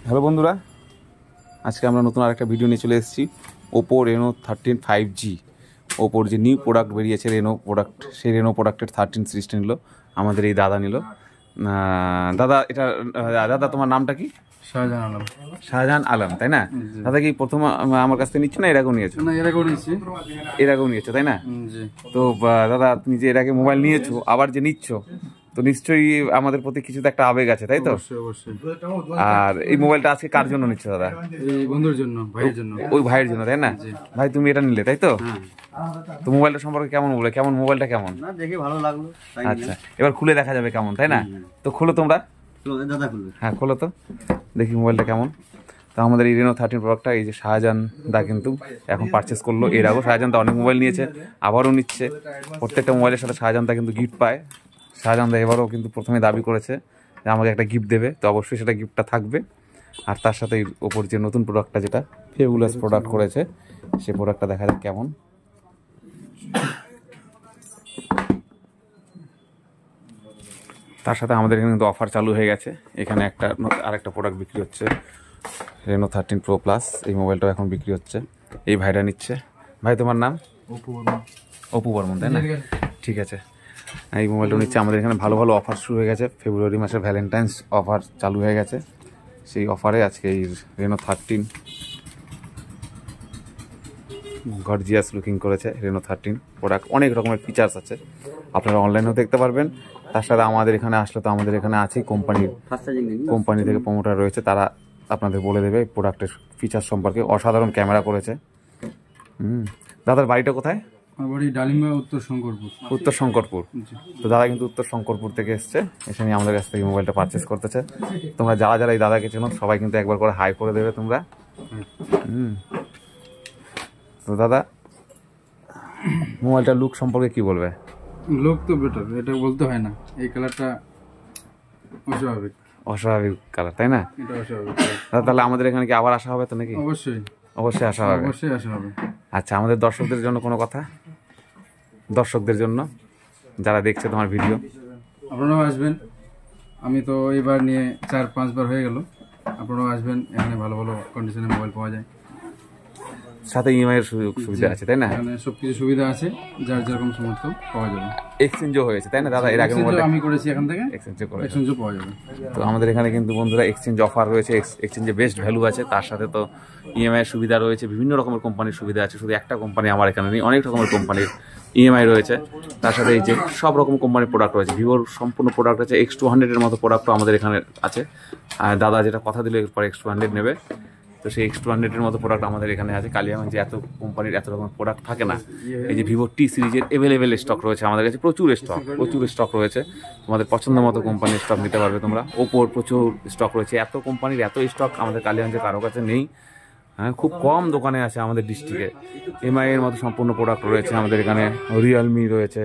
Hello বন্ধুরা, আজকে আমরা নতুন আরেকটা ভিডিও নিয়ে চলে এসেছি। ওপো রেনো 13 5G ওপোর যে নিউ প্রোডাক্ট বেরিয়েছে রেনো প্রোডাক্ট, সেই রেনো প্রোডাক্টের 13 সিরিজটা নিল আমাদের এই দাদা নিল। দাদা এটা দাদা তোমার নামটা কি? শাহজাহান আলম। শাহজাহান আলম, তাই না? দাদা কি প্রথম আমার কাছ থেকে নিচ্ছ না এর আগেও নিয়েছো? না, এর আগেও নিয়েছি। এর আগেও নিয়েছো, তাই না? জি। তো দাদা তুমি যে এর আগে মোবাইল নিয়েছো, আবার যে নিচ্ছ, তো নিশ্চয়ই আমাদের প্রতি কিছু তো একটা আবেগ আছে, তাই তো? অবশ্যই অবশ্যই। আর এই মোবাইলটা আজকে কার জন্য নিচ্ছ দাদা? এই বন্ধুর জন্য, ভাইয়ের জন্য। ওই ভাইয়ের জন্য, তাই না? ভাই তুমি এটা নিলে, তাই তো? তো মোবাইলটা সম্পর্কে কেমন বলে, কেমন মোবাইলটা কেমন? না, দেখে ভালো লাগলো। আচ্ছা, এবার খুলে দেখা যাবে কেমন, তাই না? তো খোলো তোমরা। দাদা খুলবে। হ্যাঁ খোলো তো, দেখি মোবাইলটা কেমন। তো আমাদের এই রেনো 13 প্রোডাক্টটা এই যে শাহজাহান দা কিন্তু এখন পারচেস করলো। এর আগেও শাহজাহান দা অনেক মোবাইল নিয়েছে, আবারও নিচ্ছে। প্রত্যেকটা মোবাইলের সাথে শাহজাহান দা কিন্তু গিফট পায়। শাহজাহান দা এবারও কিন্তু প্রথমে দাবি করেছে যে আমাকে একটা গিফট দেবে, তো অবশ্যই সেটা গিফটটা থাকবে। আর তার সাথে ওপর যে নতুন প্রোডাক্টটা, যেটা ফেবুলাস প্রোডাক্ট করেছে, সেই প্রোডাক্টটা দেখা যাক কেমন। তার সাথে আমাদের এখানে কিন্তু অফার চালু হয়ে গেছে। এখানে আরেকটা প্রোডাক্ট বিক্রি হচ্ছে, রেনো 13 প্রো প্লাস। এই মোবাইলটাও এখন বিক্রি হচ্ছে, এই ভাইরা নিচ্ছে। ভাই তোমার নাম? অপু বর্মন, তাই না? ঠিক আছে, এই মোবাইলটা নিচ্ছে। আমাদের এখানে ভালো ভালো অফার শুরু হয়ে গেছে। ফেব্রুয়ারি মাসে ভ্যালেন্টাইন্স অফার চালু হয়ে গেছে। সেই অফারে আজকে এই রেনো 13 গর্জিয়াস লুকিং করেছে। রেনো 13 প্রোডাক্ট অনেক রকমের ফিচার্স আছে, আপনারা অনলাইনেও দেখতে পারবেন। তার সাথে আমাদের এখানে আসলে তো আমাদের এখানে আছেই কোম্পানি থেকে প্রমোটার রয়েছে, তারা আপনাদের বলে দেবে প্রোডাক্টের ফিচার্স সম্পর্কে। অসাধারণ ক্যামেরা করেছে। দাদার বাড়িটা কোথায়? আমার বাড়ি ডালিমা, উত্তর শঙ্করপুর। উত্তর শঙ্করপুর। তো দাদা কিন্তু উত্তর শঙ্করপুর থেকে এসছে, এসে নিয়ে আমাদের কাছ থেকে মোবাইলটা পারচেস করতেছে। তোমরা যারা যারা এই দাদাকে চেনো সবাই কিন্তু একবার করে হাই করে দেবে তোমরা। তো দাদা মোবাইলটার লুক সম্পর্কে কি বলবে? লোক তো বেটার, এটা বলতে হয় না। এই কালারটা অস্বাভাবিক। অস্বাভাবিক কালার, তাই না? এটা অস্বাভাবিক। তাহলে আমাদের এখানে কি আবার আসা হবে তো নাকি? অবশ্যই অবশ্যই আসা হবে। অবশ্যই আসা হবে। আচ্ছা, আমাদের দর্শকদের জন্য কোনো কথা? দর্শকদের জন্য যারা দেখছে তোমার ভিডিও, আপনারাও আসবেন। আমি তো এবার নিয়ে 4-5 বার হয়ে গেল। আপনারাও আসবেন, এখানে ভালো ভালো কন্ডিশনে মোবাইল পাওয়া যায়। সাথে ইএমআই এর সুযোগ সুবিধা আছে, তাই না? এখানে সবকিছু সুবিধা আছে, যার যেরকম সমর্থ পাওয়া যাবে। এক্সচেঞ্জও হয়েছে, তাই না দাদা? এর আগে মোবাইল আমি করেছি, এখান থেকে এক্সচেঞ্জও পাওয়া যাবে। তো আমাদের এখানে কিন্তু বন্ধুরা এক্সচেঞ্জ অফার রয়েছে, এক্সচেঞ্জে বেস্ট ভ্যালু আছে। তার সাথে তো ইএমআই এর সুবিধা রয়েছে, বিভিন্ন রকমের কোম্পানির সুবিধা আছে। শুধু একটা কোম্পানি আমার এখানে নেই, অনেক রকমের কোম্পানির ইএমআই রয়েছে। তার সাথে এই যে সব রকম কোম্পানির প্রোডাক্ট রয়েছে। ভিভোর সম্পূর্ণ প্রোডাক্ট আছে। X200 এর মতো প্রোডাক্টও আমাদের এখানে আছে। আর দাদা যেটা কথা দিলে এরপর X200 নেবে, তো সেই X200 এর মতো প্রোডাক্ট আমাদের এখানে আছে। কালিয়াগঞ্জে এত কোম্পানির এত রকমের প্রোডাক্ট থাকে না। এই যে ভিভো টি সিরিজের এভেলেবেল স্টক রয়েছে আমাদের কাছে, প্রচুর স্টক রয়েছে। তোমাদের পছন্দ মতো কোম্পানির স্টক নিতে পারবে তোমরা। ওপোর প্রচুর স্টক রয়েছে। এত কোম্পানির এত স্টক আমাদের কালিয়াগঞ্জে কারো কাছে নেই। হ্যাঁ, খুব কম দোকানে আছে আমাদের ডিস্ট্রিক্টে। এমআই এর মতো সম্পূর্ণ প্রোডাক্ট রয়েছে আমাদের এখানে। রিয়েলমি রয়েছে,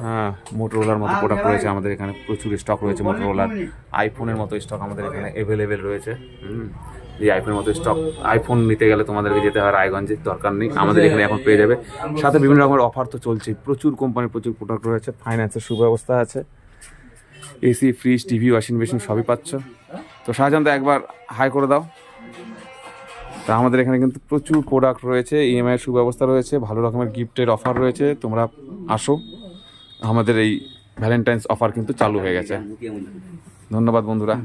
হ্যাঁ, মোটরোলার মতো প্রোডাক্ট রয়েছে আমাদের এখানে। প্রচুর স্টক রয়েছে মোটরোলার। আইফোনের মতো স্টক আমাদের এখানে অ্যাভেলেবেল রয়েছে। এই আইফোনের মতো স্টক, আইফোন নিতে গেলে তোমাদেরকে যেতে হয় রায়গঞ্জে, দরকার নেই, আমাদের এখানে এখন পেয়ে যাবে। সাথে বিভিন্ন রকমের অফার তো চলছে, প্রচুর কোম্পানির প্রচুর প্রোডাক্ট রয়েছে। ফাইন্যান্সের সুব্যবস্থা আছে। AC, fridge, TV, washing machine সবই পাচ্ছ। তো শাহজাহান দা একবার হাই করে দাও। তা আমাদের এখানে কিন্তু প্রচুর প্রোডাক্ট রয়েছে, ইএমআই এর সুব্যবস্থা রয়েছে, ভালো রকমের গিফটের অফার রয়েছে। তোমরা আসো, আমাদের এই ভ্যালেন্টাইন্স অফার কিন্তু চালু হয়ে গেছে। ধন্যবাদ বন্ধুরা।